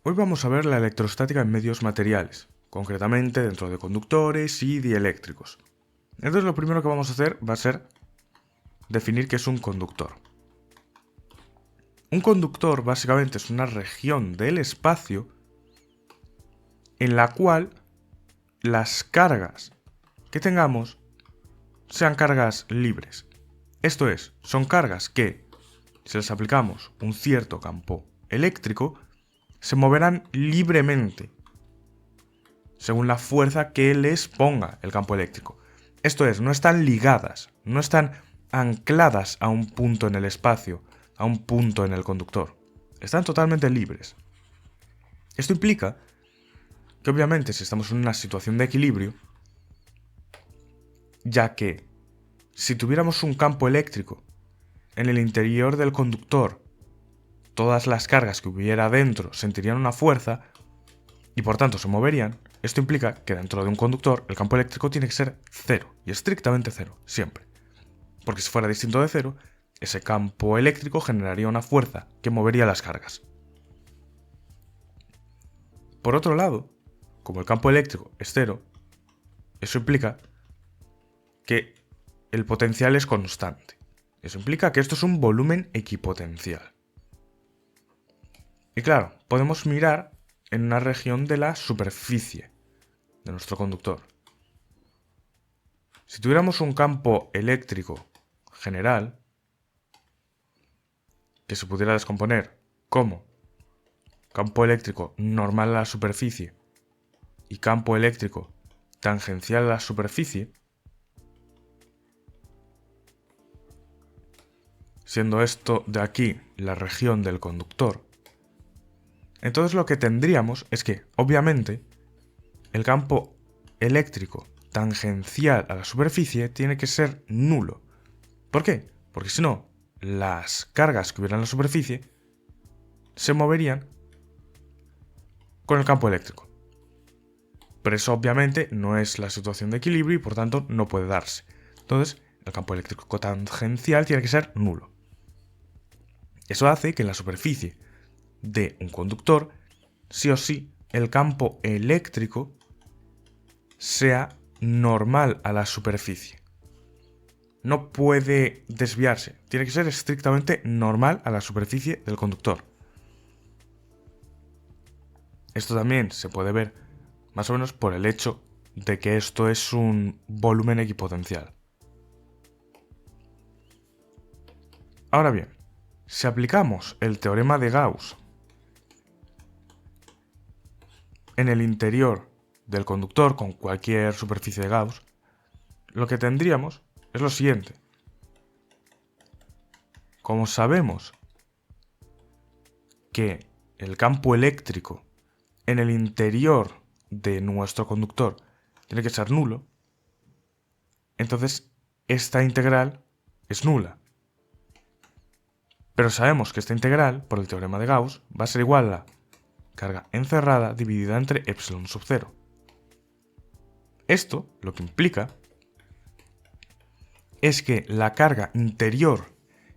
Hoy vamos a ver la electrostática en medios materiales, concretamente dentro de conductores y dieléctricos. Entonces lo primero que vamos a hacer va a ser definir qué es un conductor. Un conductor básicamente es una región del espacio en la cual las cargas que tengamos sean cargas libres. Esto es, son cargas que, si les aplicamos un cierto campo eléctrico, se moverán libremente según la fuerza que les ponga el campo eléctrico. Esto es, no están ligadas, no están ancladas a un punto en el espacio, a un punto en el conductor. Están totalmente libres. Esto implica que obviamente si estamos en una situación de equilibrio, ya que si tuviéramos un campo eléctrico en el interior del conductor, todas las cargas que hubiera dentro sentirían una fuerza y por tanto se moverían. Esto implica que dentro de un conductor el campo eléctrico tiene que ser cero, y estrictamente cero, siempre. Porque si fuera distinto de cero, ese campo eléctrico generaría una fuerza que movería las cargas. Por otro lado, como el campo eléctrico es cero, eso implica que el potencial es constante. Eso implica que esto es un volumen equipotencial. Y claro, podemos mirar en una región de la superficie de nuestro conductor. Si tuviéramos un campo eléctrico general, que se pudiera descomponer como campo eléctrico normal a la superficie y campo eléctrico tangencial a la superficie, siendo esto de aquí la región del conductor, entonces lo que tendríamos es que, obviamente, el campo eléctrico tangencial a la superficie tiene que ser nulo. ¿Por qué? Porque si no, las cargas que hubiera en la superficie se moverían con el campo eléctrico. Pero eso obviamente no es la situación de equilibrio y por tanto no puede darse. Entonces, el campo eléctrico tangencial tiene que ser nulo. Eso hace que en la superficie de un conductor, sí o sí, el campo eléctrico sea normal a la superficie. No puede desviarse, tiene que ser estrictamente normal a la superficie del conductor. Esto también se puede ver más o menos por el hecho de que esto es un volumen equipotencial. Ahora bien, si aplicamos el teorema de Gauss en el interior del conductor con cualquier superficie de Gauss, lo que tendríamos es lo siguiente. Como sabemos que el campo eléctrico en el interior de nuestro conductor tiene que ser nulo, entonces esta integral es nula. Pero sabemos que esta integral, por el teorema de Gauss, va a ser igual a carga encerrada dividida entre epsilon sub 0. Esto lo que implica es que la carga interior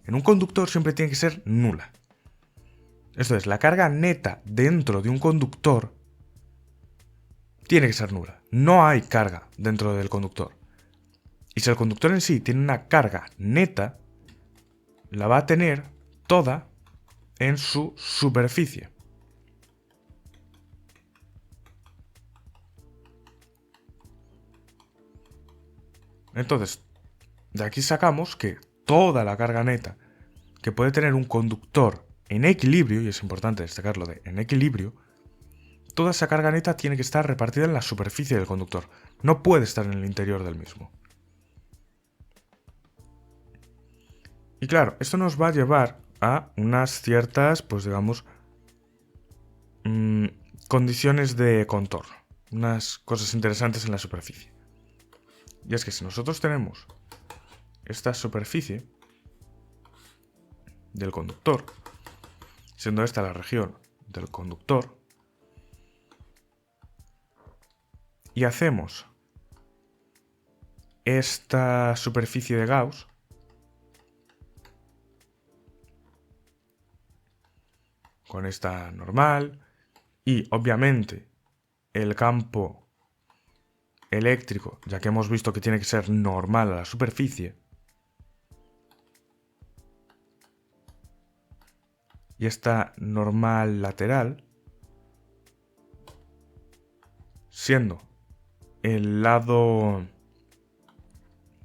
en un conductor siempre tiene que ser nula. Esto es, la carga neta dentro de un conductor tiene que ser nula. No hay carga dentro del conductor. Y si el conductor en sí tiene una carga neta, la va a tener toda en su superficie. Entonces, de aquí sacamos que toda la carga neta que puede tener un conductor en equilibrio, y es importante destacarlo de en equilibrio, toda esa carga neta tiene que estar repartida en la superficie del conductor. No puede estar en el interior del mismo. Y claro, esto nos va a llevar a unas ciertas, pues digamos, condiciones de contorno. Unas cosas interesantes en la superficie. Y es que si nosotros tenemos esta superficie del conductor, siendo esta la región del conductor, y hacemos esta superficie de Gauss con esta normal Y obviamente el campo eléctrico, ya que hemos visto que tiene que ser normal a la superficie, y esta normal lateral, siendo el lado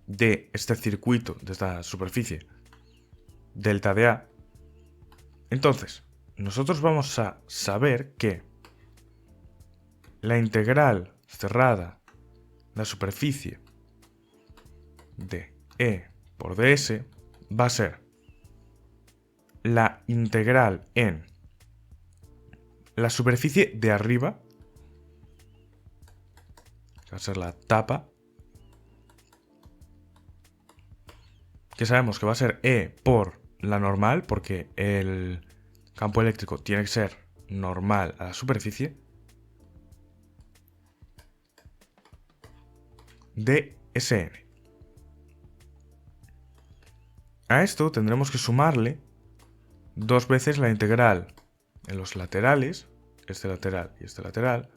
de este circuito, de esta superficie, delta de A, entonces nosotros vamos a saber que la integral cerrada de la superficie de E por ds va a ser la integral en la superficie de arriba, que va a ser la tapa, que sabemos que va a ser E por la normal, porque el campo eléctrico tiene que ser normal a la superficie, de Sn. A esto tendremos que sumarle dos veces la integral en los laterales, este lateral y este lateral,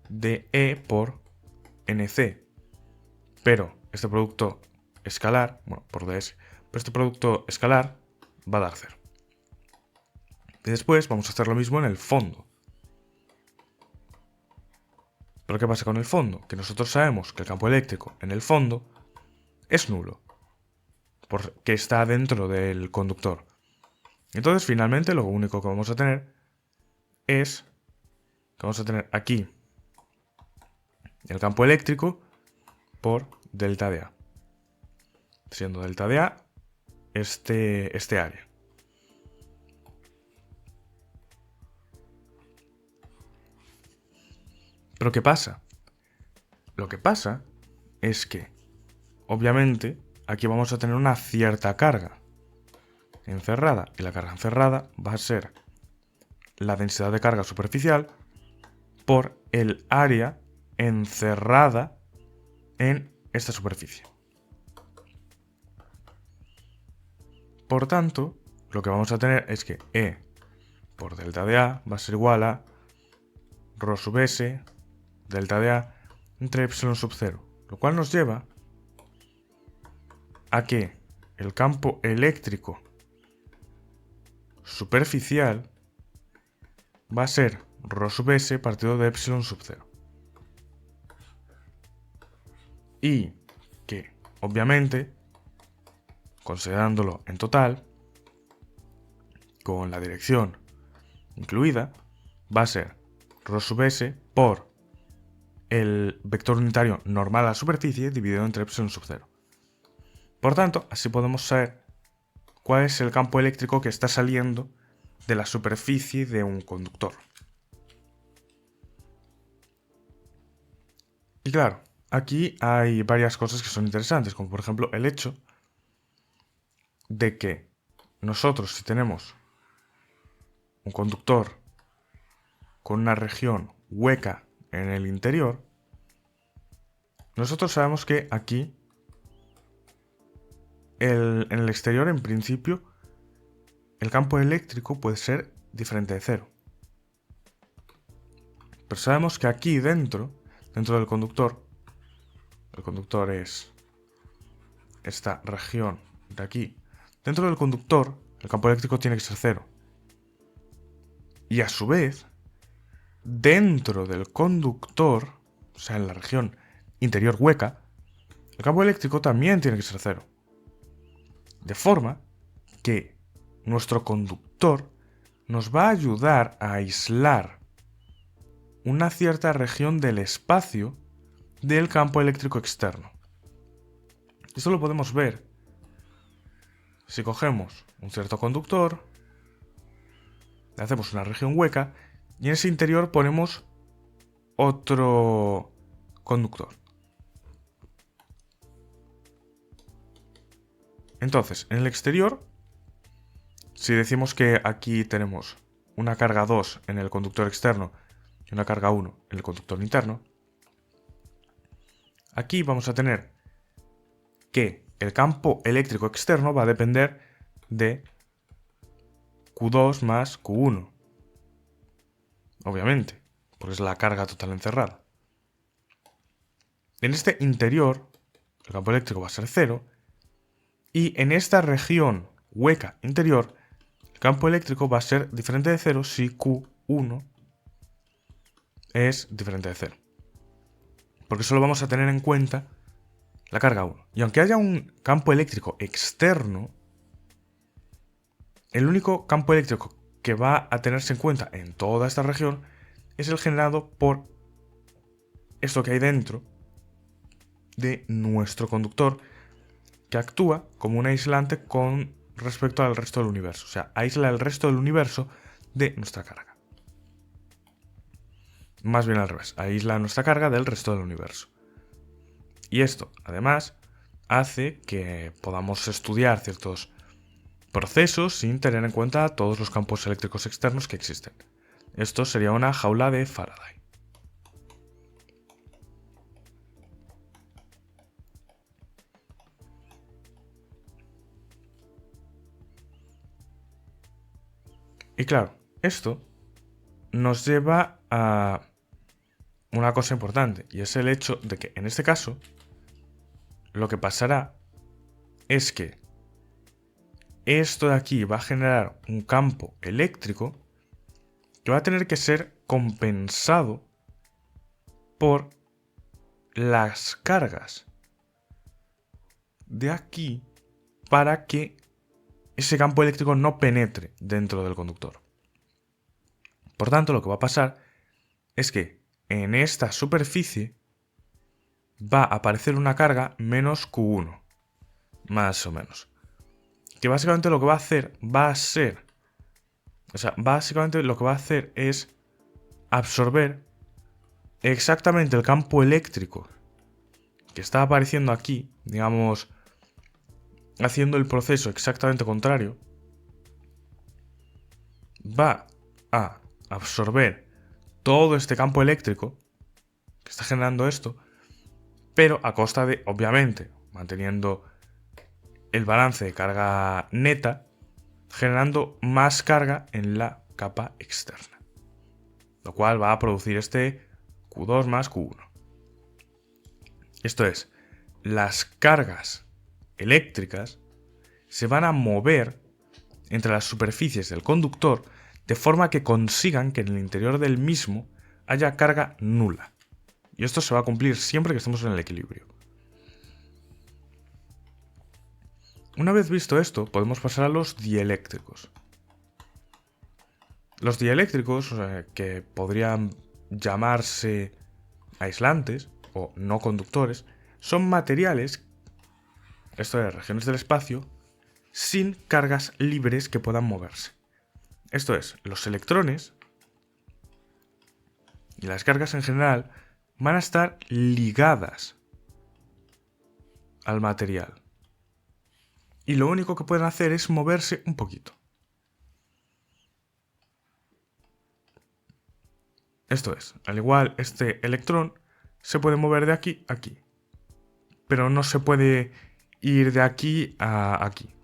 de E por Nc. Pero este producto escalar, bueno, por ds, pero este producto escalar va a dar 0. Y después vamos a hacer lo mismo en el fondo. Pero ¿qué pasa con el fondo? Que nosotros sabemos que el campo eléctrico en el fondo es nulo, porque está dentro del conductor. Entonces, finalmente, lo único que vamos a tener es que vamos a tener aquí el campo eléctrico por delta de A. Siendo delta de A este área. ¿Pero qué pasa? Lo que pasa es que, obviamente, aquí vamos a tener una cierta carga encerrada. Y la carga encerrada va a ser la densidad de carga superficial por el área encerrada en esta superficie. Por tanto, lo que vamos a tener es que E por delta de A va a ser igual a ρ sub S delta de A entre epsilon sub 0, lo cual nos lleva a que el campo eléctrico superficial va a ser ρ sub S partido de epsilon sub 0. Y que, obviamente, considerándolo en total, con la dirección incluida, va a ser ρ sub S por el vector unitario normal a la superficie dividido entre epsilon sub 0. Por tanto, así podemos saber cuál es el campo eléctrico que está saliendo de la superficie de un conductor. Y claro, aquí hay varias cosas que son interesantes, como por ejemplo el hecho de que nosotros, si tenemos un conductor con una región hueca en el interior, nosotros sabemos que aquí en el exterior, en principio, el campo eléctrico puede ser diferente de 0. Pero sabemos que aquí dentro del conductor, el conductor es esta región de aquí, dentro del conductor el campo eléctrico tiene que ser 0. Y a su vez, dentro del conductor, o sea, en la región interior hueca, el campo eléctrico también tiene que ser 0. De forma que nuestro conductor nos va a ayudar a aislar una cierta región del espacio del campo eléctrico externo. Esto lo podemos ver si cogemos un cierto conductor, le hacemos una región hueca y en ese interior ponemos otro conductor. Entonces, en el exterior, si decimos que aquí tenemos una carga 2 en el conductor externo y una carga 1 en el conductor interno, aquí vamos a tener que el campo eléctrico externo va a depender de Q2 más Q1. obviamente, porque es la carga total encerrada. En este interior, el campo eléctrico va a ser 0, y en esta región hueca interior, el campo eléctrico va a ser diferente de 0 si Q1 es diferente de 0. Porque solo vamos a tener en cuenta la carga 1. Y aunque haya un campo eléctrico externo, el único campo eléctrico que va a tenerse en cuenta en toda esta región es el generado por esto que hay dentro de nuestro conductor, que actúa como un aislante con respecto al resto del universo. O sea, aísla el resto del universo de nuestra carga. Más bien al revés, aísla nuestra carga del resto del universo. Y esto, además, hace que podamos estudiar ciertos procesos sin tener en cuenta todos los campos eléctricos externos que existen. Esto sería una jaula de Faraday. Y claro, esto nos lleva a una cosa importante, y es el hecho de que en este caso lo que pasará es que esto de aquí va a generar un campo eléctrico que va a tener que ser compensado por las cargas de aquí para que ese campo eléctrico no penetre dentro del conductor. Por tanto, lo que va a pasar es que en esta superficie va a aparecer una carga menos Q1, más o menos. Que básicamente lo que va a hacer es absorber exactamente el campo eléctrico que está apareciendo aquí, digamos, haciendo el proceso exactamente contrario. Va a absorber todo este campo eléctrico que está generando esto, pero a costa de, obviamente, manteniendo el balance de carga neta, generando más carga en la capa externa, lo cual va a producir este Q2 más Q1. Esto es, las cargas eléctricas se van a mover entre las superficies del conductor de forma que consigan que en el interior del mismo haya carga nula. Y esto se va a cumplir siempre que estemos en el equilibrio. Una vez visto esto, podemos pasar a los dieléctricos. Los dieléctricos, que podrían llamarse aislantes o no conductores, son materiales, esto de regiones del espacio, sin cargas libres que puedan moverse. Esto es, los electrones y las cargas en general van a estar ligadas al material. Y lo único que pueden hacer es moverse un poquito. Esto es, al igual este electrón se puede mover de aquí a aquí, pero no se puede ir de aquí a aquí.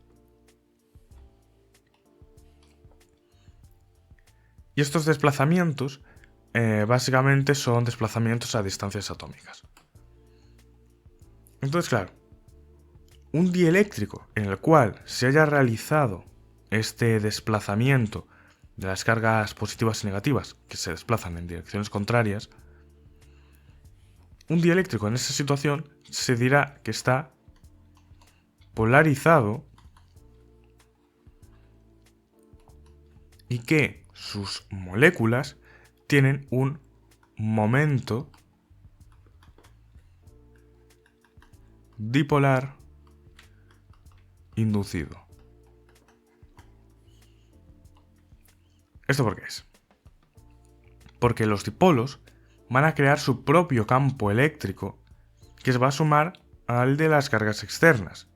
Y estos desplazamientos básicamente son desplazamientos a distancias atómicas. Entonces, claro, un dieléctrico en el cual se haya realizado este desplazamiento de las cargas positivas y negativas que se desplazan en direcciones contrarias, un dieléctrico en esa situación se dirá que está polarizado y que sus moléculas tienen un momento dipolar inducido. ¿Esto por qué es? Porque los dipolos van a crear su propio campo eléctrico que se va a sumar al de las cargas externas.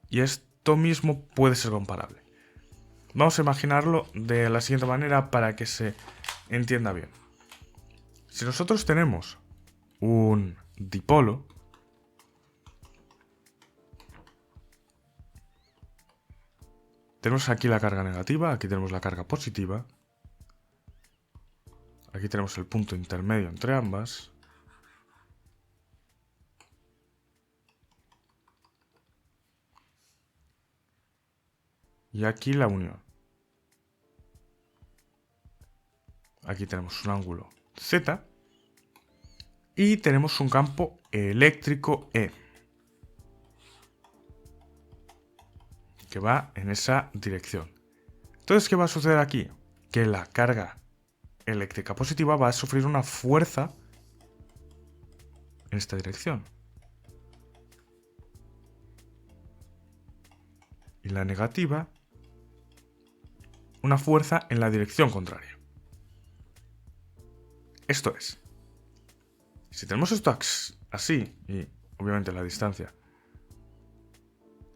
Y esto mismo puede ser comparable. Vamos a imaginarlo de la siguiente manera para que se entienda bien. Si nosotros tenemos un dipolo, tenemos aquí la carga negativa, aquí tenemos la carga positiva. Aquí tenemos el punto intermedio entre ambas. Y aquí la unión. Aquí tenemos un ángulo Z. Y tenemos un campo eléctrico E. Que va en esa dirección. Entonces, ¿qué va a suceder aquí? Que la carga eléctrica positiva va a sufrir una fuerza en esta dirección. Y la negativa, una fuerza en la dirección contraria. Esto es, si tenemos esto así, y obviamente la distancia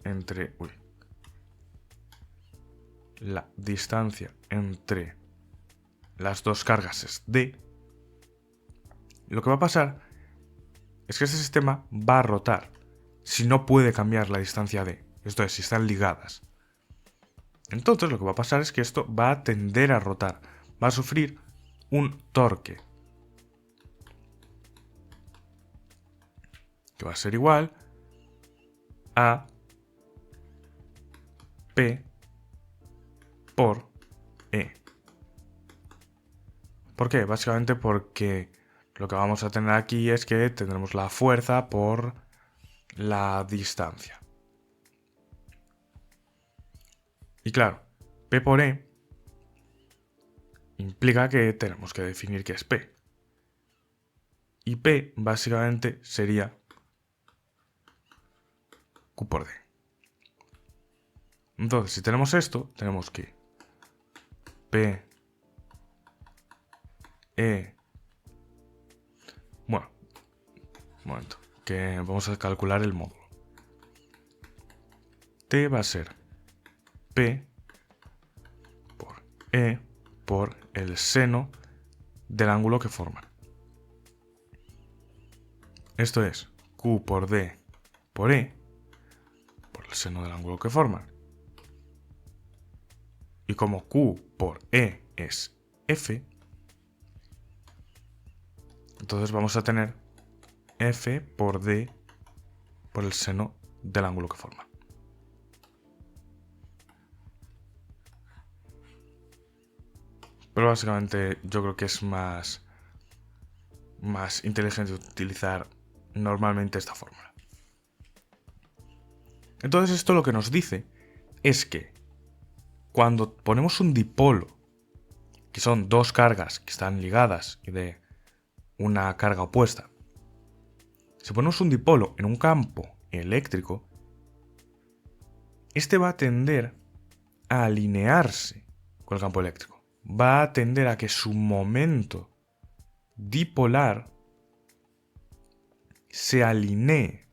entre... la distancia entre las dos cargas es D, lo que va a pasar es que ese sistema va a rotar si no puede cambiar la distancia D, esto es, si están ligadas. Entonces lo que va a pasar es que esto va a tender a rotar, va a sufrir un torque, que va a ser igual a P por E. ¿Por qué? Básicamente porque lo que vamos a tener aquí es que tendremos la fuerza por la distancia. Y claro, P por E implica que tenemos que definir qué es P. Y P básicamente sería Q por D. Entonces, si tenemos esto, tenemos que P, E... Bueno, un momento, que vamos a calcular el módulo. T va a ser P por E por el seno del ángulo que forman. Esto es Q por D por E por el seno del ángulo que forman. Y como Q por E es F, entonces vamos a tener F por D por el seno del ángulo que forma. Pero básicamente yo creo que es más inteligente utilizar normalmente esta fórmula. Entonces esto lo que nos dice es que cuando ponemos un dipolo, que son dos cargas que están ligadas y de una carga opuesta, si ponemos un dipolo en un campo eléctrico, este va a tender a alinearse con el campo eléctrico. Va a tender a que su momento dipolar se alinee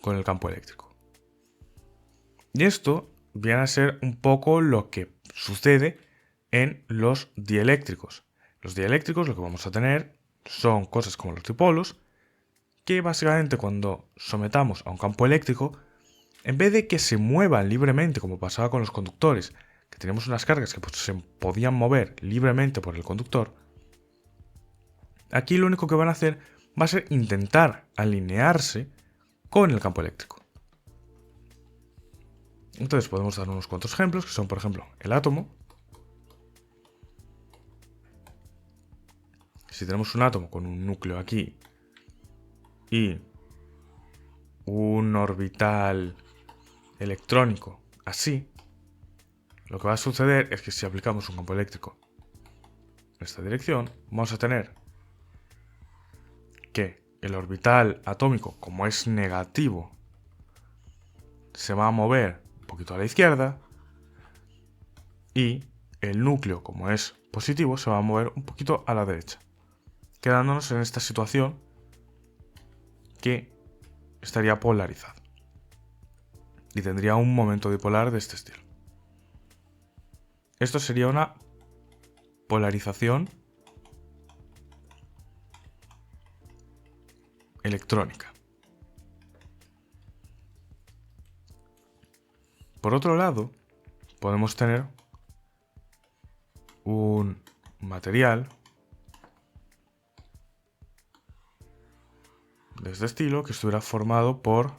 con el campo eléctrico. Y esto viene a ser un poco lo que sucede en los dieléctricos. Los dieléctricos lo que vamos a tener son cosas como los dipolos, que básicamente cuando sometamos a un campo eléctrico, en vez de que se muevan libremente como pasaba con los conductores, que teníamos unas cargas que se podían mover libremente por el conductor, aquí lo único que van a hacer va a ser intentar alinearse con el campo eléctrico. Entonces podemos dar unos cuantos ejemplos, que son por ejemplo el átomo. Si tenemos un átomo con un núcleo aquí y un orbital electrónico así, lo que va a suceder es que si aplicamos un campo eléctrico en esta dirección, vamos a tener que el orbital atómico, como es negativo, se va a mover un poquito a la izquierda y el núcleo, como es positivo, se va a mover un poquito a la derecha, quedándonos en esta situación que estaría polarizado y tendría un momento dipolar de este estilo. Esto sería una polarización electrónica. Por otro lado, podemos tener un material de este estilo que estuviera formado por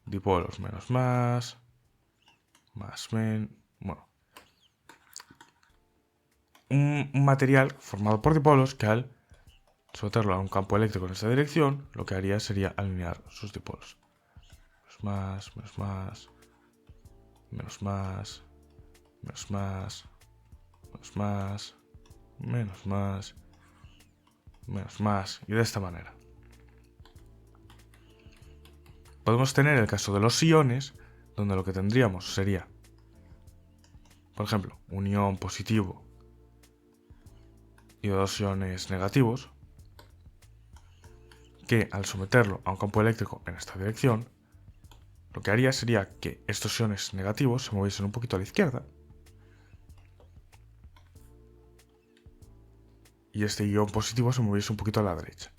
dipolos menos más bueno, un material formado por dipolos que al someterlo a un campo eléctrico en esta dirección, lo que haría sería alinear sus dipolos. Menos más, menos más, menos más, menos más, menos más, menos más, y de esta manera. Podemos tener el caso de los iones, donde lo que tendríamos sería, por ejemplo, un ion positivo y dos iones negativos, que al someterlo a un campo eléctrico en esta dirección, lo que haría sería que estos iones negativos se moviesen un poquito a la izquierda y este ion positivo se moviese un poquito a la derecha.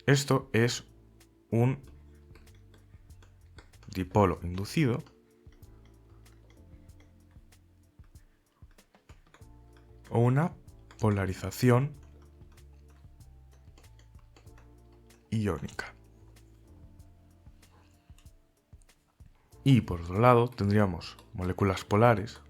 Esto es un dipolo inducido o una polarización iónica. Y por otro lado tendríamos moléculas polares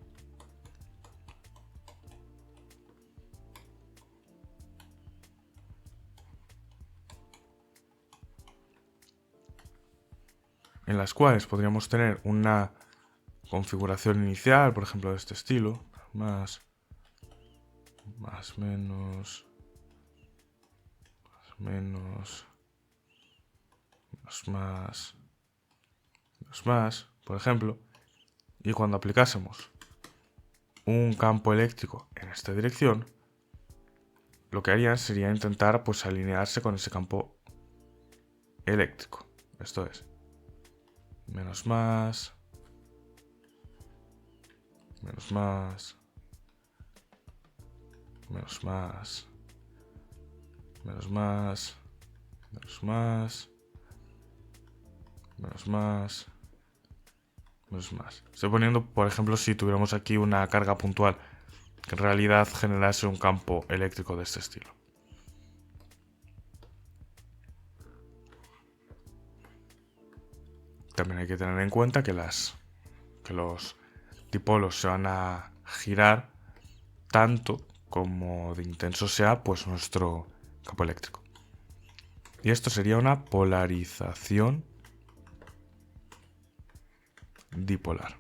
en las cuales podríamos tener una configuración inicial, por ejemplo, de este estilo, más, menos, más, por ejemplo, y cuando aplicásemos un campo eléctrico en esta dirección, lo que harían sería intentar pues alinearse con ese campo eléctrico. Esto es, menos más, menos más, menos más, menos más, menos más, menos más, menos más. Estoy poniendo, por ejemplo, si tuviéramos aquí una carga puntual que en realidad generase un campo eléctrico de este estilo. También hay que tener en cuenta que los dipolos se van a girar tanto como de intenso sea pues nuestro campo eléctrico. Y esto sería una polarización dipolar.